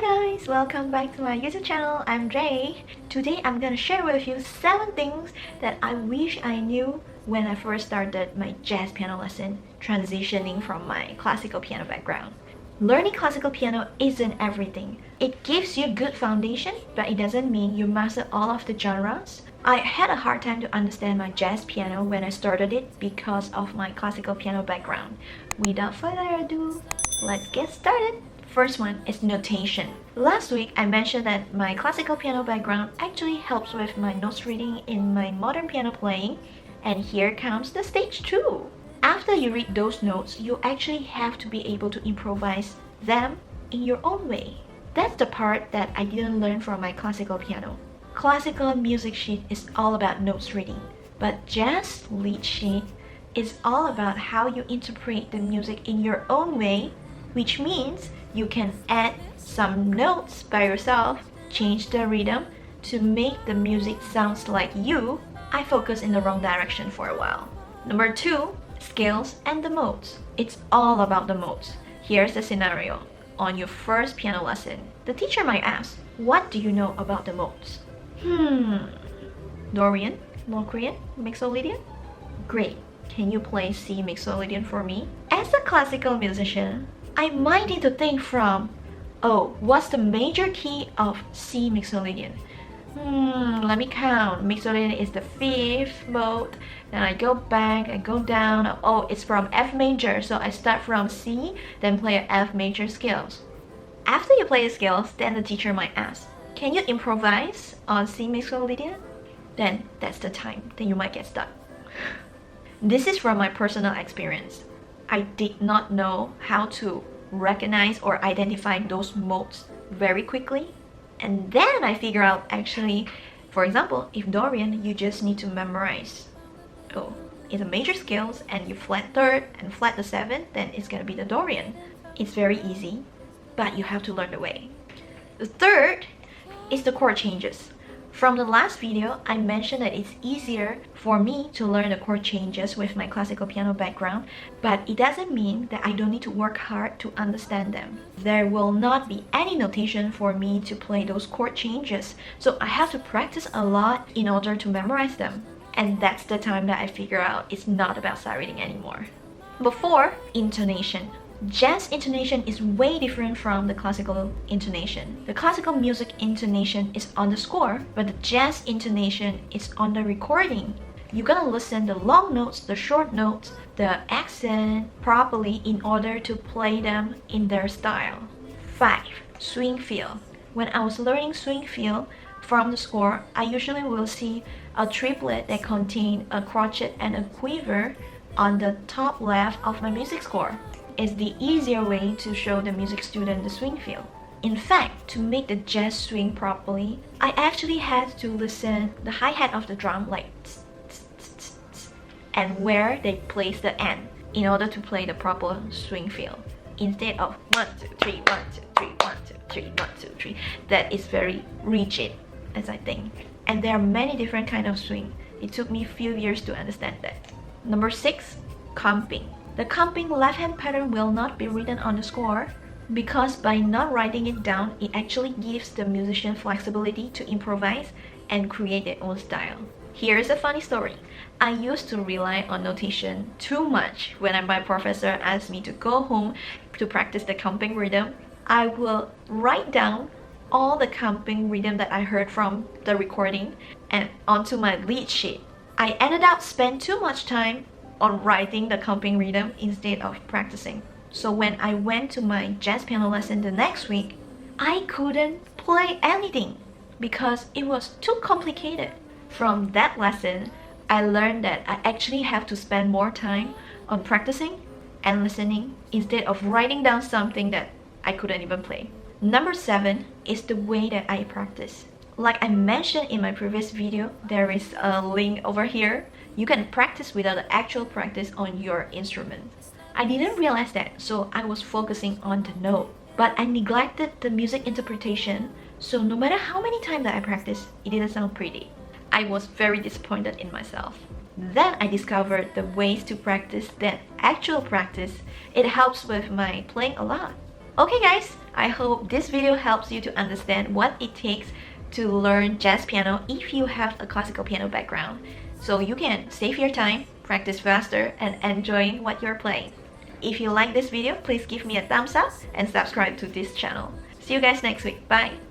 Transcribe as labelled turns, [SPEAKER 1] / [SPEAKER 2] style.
[SPEAKER 1] Hi guys, welcome back to my YouTube channel. I'm Jay. Today I'm gonna share with you 7 things that I wish I knew when I first started my jazz piano lesson, transitioning from my classical piano background. Learning classical piano isn't everything. It gives you good foundation, but it doesn't mean you master all of the genres. I had a hard time to understand my jazz piano when I started it because of my classical piano background. Without further ado, let's get started. First one is notation. Last week I mentioned that my classical piano background actually helps with my notes reading in my modern piano playing, and here comes the stage 2. After you read those notes, you actually have to be able to improvise them in your own way. That's the part that I didn't learn from my classical piano. Classical music sheet is all about notes reading, but jazz lead sheet is all about how you interpret the music in your own way, which means you can add some notes by yourself, change the rhythm to make the music sounds like you. I focused in the wrong direction for a while. Number 2, scales and the modes. It's all about the modes. Here's the scenario. On your first piano lesson, the teacher might ask, what do you know about the modes? Dorian, Locrian, Mixolydian? Great. Can you play C Mixolydian for me? As a classical musician, I might need to think from, what's the major key of C Mixolydian? Let me count. Mixolydian is the 5th mode. Then I go back, I go down. It's from F major, so I start from C, then play a F major scales. After you play the scales, then the teacher might ask, can you improvise on C Mixolydian? Then that's the time that you might get stuck. This is from my personal experience. I did not know how to recognize or identify those modes very quickly. And then I figure out actually, for example, if Dorian, you just need to memorize. It's a major scales and you flat 3rd and flat the 7th, then it's gonna be the Dorian. It's very easy, but you have to learn the way. The 3rd is the chord changes. From the last video, I mentioned that it's easier for me to learn the chord changes with my classical piano background, but it doesn't mean that I don't need to work hard to understand them. There will not be any notation for me to play those chord changes, so I have to practice a lot in order to memorize them. And that's the time that I figure out it's not about sight reading anymore. Before, intonation. Jazz intonation is way different from the classical intonation. The classical music intonation is on the score, but the jazz intonation is on the recording. You gotta listen the long notes, the short notes, the accent properly in order to play them in their style. 5. Swing feel. When I was learning swing feel from the score, I usually will see a triplet that contains a crotchet and a quiver on the top left of my music score. Is the easier way to show the music student the swing feel. In fact, to make the jazz swing properly, I actually had to listen the hi-hat of the drum like tss, tss, tss, tss, tss, and where they place the end in order to play the proper swing feel. Instead of 1, 2, 3, 1, 2, 3, 1, 2, 3, 1, 2, 3. That is very rigid, as I think. And there are many different kinds of swing. It took me a few years to understand that. Number 6, comping. The comping left-hand pattern will not be written on the score because by not writing it down, it actually gives the musician flexibility to improvise and create their own style. Here's a funny story. I used to rely on notation too much when my professor asked me to go home to practice the comping rhythm. I will write down all the comping rhythm that I heard from the recording and onto my lead sheet. I ended up spending too much time on writing the comping rhythm instead of practicing. So when I went to my jazz piano lesson the next week, I couldn't play anything because it was too complicated. From that lesson, I learned that I actually have to spend more time on practicing and listening instead of writing down something that I couldn't even play. Number 7 is the way that I practice. Like I mentioned in my previous video, there is a link over here. You can practice without the actual practice on your instrument. I didn't realize that, so I was focusing on the note. But I neglected the music interpretation, so no matter how many times that I practiced, it didn't sound pretty. I was very disappointed in myself. Then I discovered the ways to practice that actual practice. It helps with my playing a lot. Okay guys, I hope this video helps you to understand what it takes to learn jazz piano if you have a classical piano background, so you can save your time, practice faster, and enjoy what you're playing. If you like this video, please give me a thumbs up and subscribe to this channel. See you guys next week. Bye!